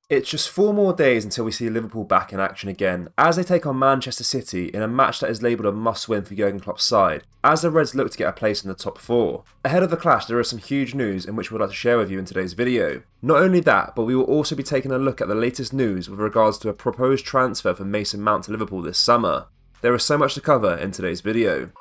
It's just 4 more days until we see Liverpool back in action again, as they take on Manchester City in a match that is labelled a must-win for Jurgen Klopp's side, as the Reds look to get a place in the top 4. Ahead of the clash, there is some huge news in which we'd like to share with you in today's video. Not only that, but we will also be taking a look at the latest news with regards to a proposed transfer for Mason Mount to Liverpool this summer. There is so much to cover in today's video.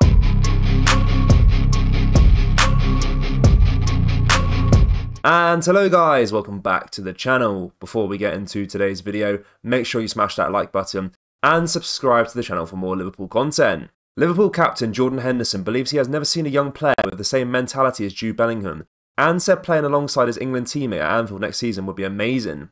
And hello guys, welcome back to the channel. Before we get into today's video, make sure you smash that like button and subscribe to the channel for more Liverpool content. Liverpool captain Jordan Henderson believes he has never seen a young player with the same mentality as Jude Bellingham, and said playing alongside his England teammate at Anfield next season would be amazing.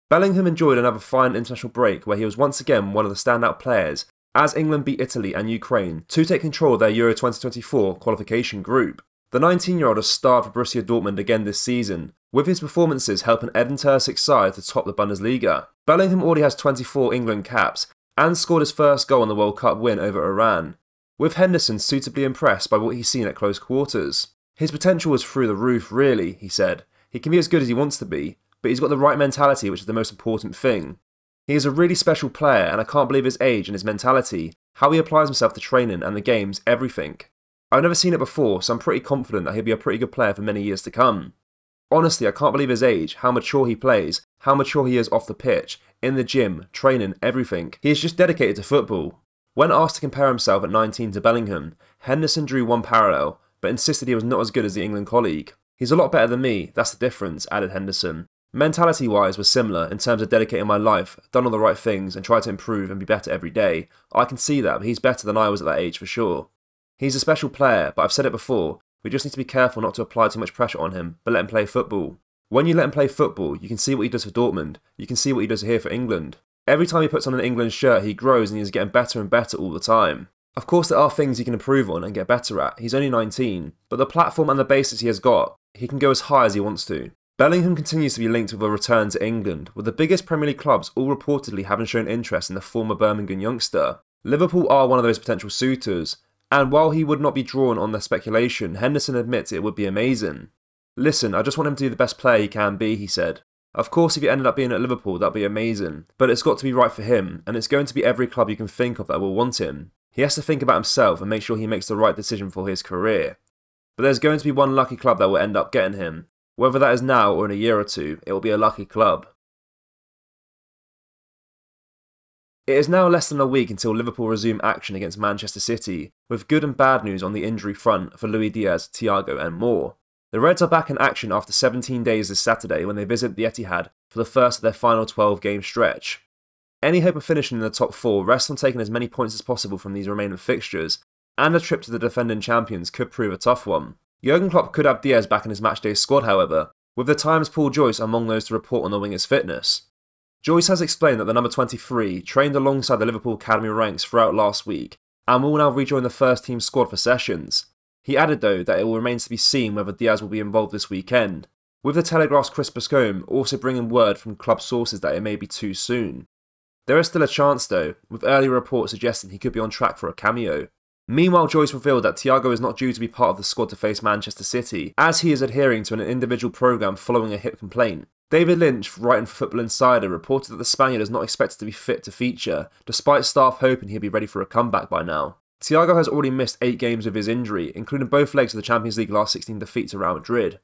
Bellingham enjoyed another fine international break where he was once again one of the standout players as England beat Italy and Ukraine to take control of their Euro 2024 qualification group. The 19-year-old has starred for Borussia Dortmund again this season, with his performances helping Edin Terzic's side to top the Bundesliga. Bellingham already has 24 England caps and scored his first goal in the World Cup win over Iran, with Henderson suitably impressed by what he's seen at close quarters. His potential was through the roof really, he said. He can be as good as he wants to be, but he's got the right mentality, which is the most important thing. He is a really special player and I can't believe his age and his mentality, how he applies himself to training and the games, everything. I've never seen it before, so I'm pretty confident that he'll be a pretty good player for many years to come. Honestly, I can't believe his age, how mature he plays, how mature he is off the pitch, in the gym, training, everything. He is just dedicated to football. When asked to compare himself at 19 to Bellingham, Henderson drew one parallel, but insisted he was not as good as the England colleague. He's a lot better than me, that's the difference, added Henderson. Mentality-wise, we're similar in terms of dedicating my life, done all the right things, and try to improve and be better every day. I can see that, but he's better than I was at that age for sure. He's a special player, but I've said it before, we just need to be careful not to apply too much pressure on him, but let him play football. When you let him play football, you can see what he does for Dortmund, you can see what he does here for England. Every time he puts on an England shirt, he grows and he's getting better and better all the time. Of course there are things he can improve on and get better at, he's only 19, but the platform and the basis he has got, he can go as high as he wants to. Bellingham continues to be linked with a return to England, with the biggest Premier League clubs all reportedly having shown interest in the former Birmingham youngster. Liverpool are one of those potential suitors, and while he would not be drawn on the speculation, Henderson admits it would be amazing. Listen, I just want him to be the best player he can be, he said. Of course if he ended up being at Liverpool, that'd be amazing, but it's got to be right for him, and it's going to be every club you can think of that will want him. He has to think about himself and make sure he makes the right decision for his career. But there's going to be one lucky club that will end up getting him. Whether that is now or in a year or two, it will be a lucky club. It is now less than a week until Liverpool resume action against Manchester City, with good and bad news on the injury front for Luis Diaz, Thiago and more. The Reds are back in action after 17 days this Saturday when they visit the Etihad for the first of their final 12-game stretch. Any hope of finishing in the top 4 rests on taking as many points as possible from these remaining fixtures, and a trip to the defending champions could prove a tough one. Jurgen Klopp could have Diaz back in his matchday squad however, with the Times' Paul Joyce among those to report on the winger's fitness. Joyce has explained that the number 23 trained alongside the Liverpool Academy ranks throughout last week and will now rejoin the first team squad for sessions. He added though that it will remain to be seen whether Diaz will be involved this weekend, with the Telegraph's Chris Bascombe also bringing word from club sources that it may be too soon. There is still a chance though, with earlier reports suggesting he could be on track for a cameo. Meanwhile, Joyce revealed that Thiago is not due to be part of the squad to face Manchester City, as he is adhering to an individual programme following a hip complaint. David Lynch, writing for Football Insider, reported that the Spaniard is not expected to be fit to feature, despite staff hoping he'll be ready for a comeback by now. Thiago has already missed 8 games with his injury, including both legs of the Champions League last 16 defeat to Real Madrid.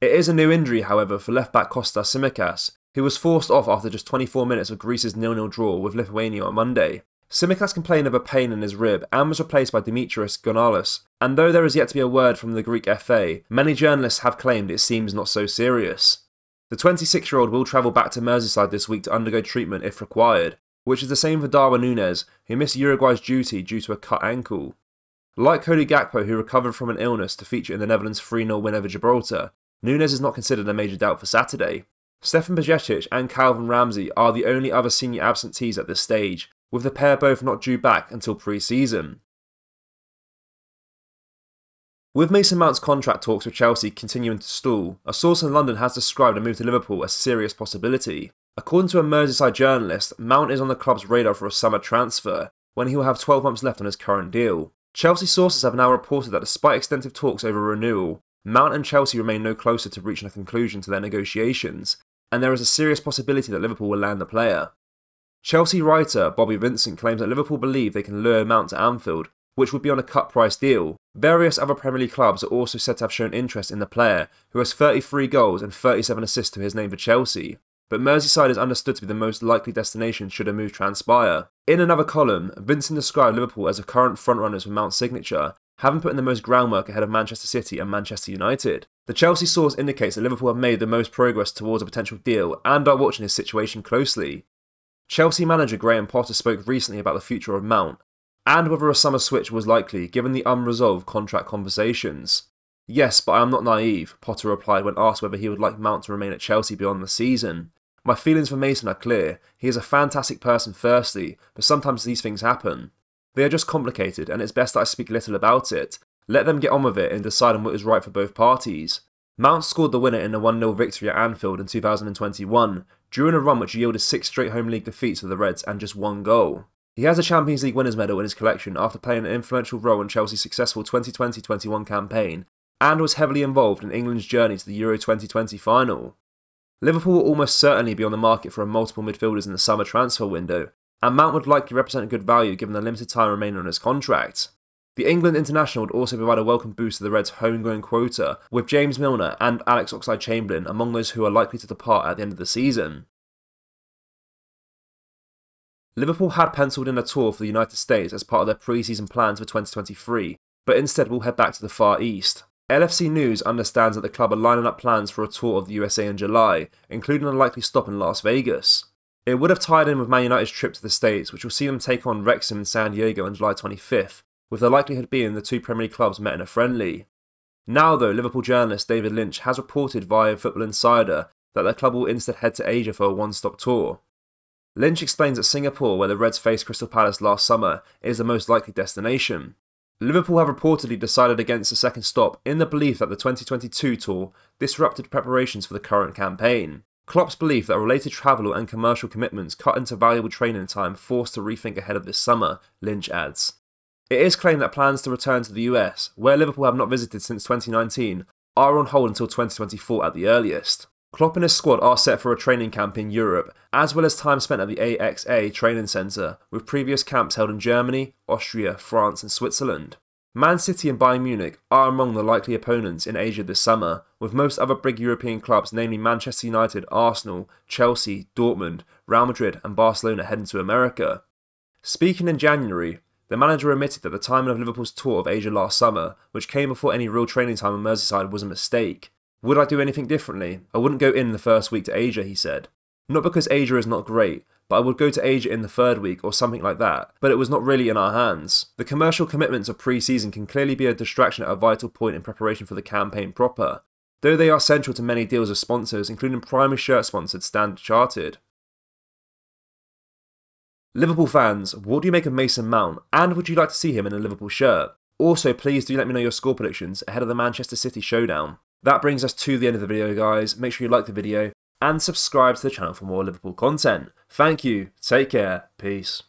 It is a new injury, however, for left-back Kostas Tsimikas, who was forced off after just 24 minutes of Greece's 0-0 draw with Lithuania on Monday. Tsimikas complained of a pain in his rib and was replaced by Dimitris Gonalous, and though there is yet to be a word from the Greek FA, many journalists have claimed it seems not so serious. The 26-year-old will travel back to Merseyside this week to undergo treatment if required, which is the same for Darwin Núñez, who missed Uruguay's duty due to a cut ankle. Like Cody Gakpo, who recovered from an illness to feature in the Netherlands' 3-0 win over Gibraltar, Núñez is not considered a major doubt for Saturday. Stefan Bajcetic and Calvin Ramsey are the only other senior absentees at this stage, with the pair both not due back until pre-season. With Mason Mount's contract talks with Chelsea continuing to stall, a source in London has described a move to Liverpool as a serious possibility. According to a Merseyside journalist, Mount is on the club's radar for a summer transfer, when he will have 12 months left on his current deal. Chelsea sources have now reported that despite extensive talks over renewal, Mount and Chelsea remain no closer to reaching a conclusion to their negotiations, and there is a serious possibility that Liverpool will land the player. Chelsea writer Bobby Vincent claims that Liverpool believe they can lure Mount to Anfield, which would be on a cut price deal. Various other Premier League clubs are also said to have shown interest in the player, who has 33 goals and 37 assists to his name for Chelsea. But Merseyside is understood to be the most likely destination should a move transpire. In another column, Vincent described Liverpool as the current frontrunners for Mount's signature, having put in the most groundwork ahead of Manchester City and Manchester United. The Chelsea source indicates that Liverpool have made the most progress towards a potential deal and are watching his situation closely. Chelsea manager Graham Potter spoke recently about the future of Mount, and whether a summer switch was likely given the unresolved contract conversations. "Yes, but I am not naive," Potter replied when asked whether he would like Mount to remain at Chelsea beyond the season. "My feelings for Mason are clear. He is a fantastic person firstly, but sometimes these things happen. They are just complicated, and it's best that I speak little about it. Let them get on with it and decide on what is right for both parties." Mount scored the winner in a 1-0 victory at Anfield in 2021, during a run which yielded 6 straight home league defeats for the Reds and just 1 goal. He has a Champions League winners' medal in his collection after playing an influential role in Chelsea's successful 2020-21 campaign, and was heavily involved in England's journey to the Euro 2020 final. Liverpool will almost certainly be on the market for multiple midfielders in the summer transfer window, and Mount would likely represent a good value given the limited time remaining on his contract. The England international would also provide a welcome boost to the Reds' homegrown quota, with James Milner and Alex Oxlade-Chamberlain among those who are likely to depart at the end of the season. Liverpool had penciled in a tour for the United States as part of their pre-season plans for 2023, but instead will head back to the Far East. LFC News understands that the club are lining up plans for a tour of the USA in July, including a likely stop in Las Vegas. It would have tied in with Man United's trip to the States, which will see them take on Wrexham in San Diego on July 25th, with the likelihood being the two Premier League clubs met in a friendly. Now though, Liverpool journalist David Lynch has reported via Football Insider that their club will instead head to Asia for a one-stop tour. Lynch explains that Singapore, where the Reds faced Crystal Palace last summer, is the most likely destination. Liverpool have reportedly decided against a second stop in the belief that the 2022 tour disrupted preparations for the current campaign. Klopp's belief that related travel and commercial commitments cut into valuable training time forced to rethink ahead of this summer, Lynch adds. It is claimed that plans to return to the US, where Liverpool have not visited since 2019, are on hold until 2024 at the earliest. Klopp and his squad are set for a training camp in Europe, as well as time spent at the AXA training centre, with previous camps held in Germany, Austria, France and Switzerland. Man City and Bayern Munich are among the likely opponents in Asia this summer, with most other big European clubs, namely Manchester United, Arsenal, Chelsea, Dortmund, Real Madrid and Barcelona heading to America. Speaking in January, the manager admitted that the timing of Liverpool's tour of Asia last summer, which came before any real training time on Merseyside, was a mistake. "Would I do anything differently? I wouldn't go in the first week to Asia," he said. "Not because Asia is not great, but I would go to Asia in the third week or something like that, but it was not really in our hands. The commercial commitments of pre-season can clearly be a distraction at a vital point in preparation for the campaign proper, though they are central to many deals of sponsors, including primary shirt sponsored Standard Chartered." Liverpool fans, what do you make of Mason Mount, and would you like to see him in a Liverpool shirt? Also, please do let me know your score predictions ahead of the Manchester City Showdown. That brings us to the end of the video, guys. Make sure you like the video and subscribe to the channel for more Liverpool content. Thank you, take care, peace.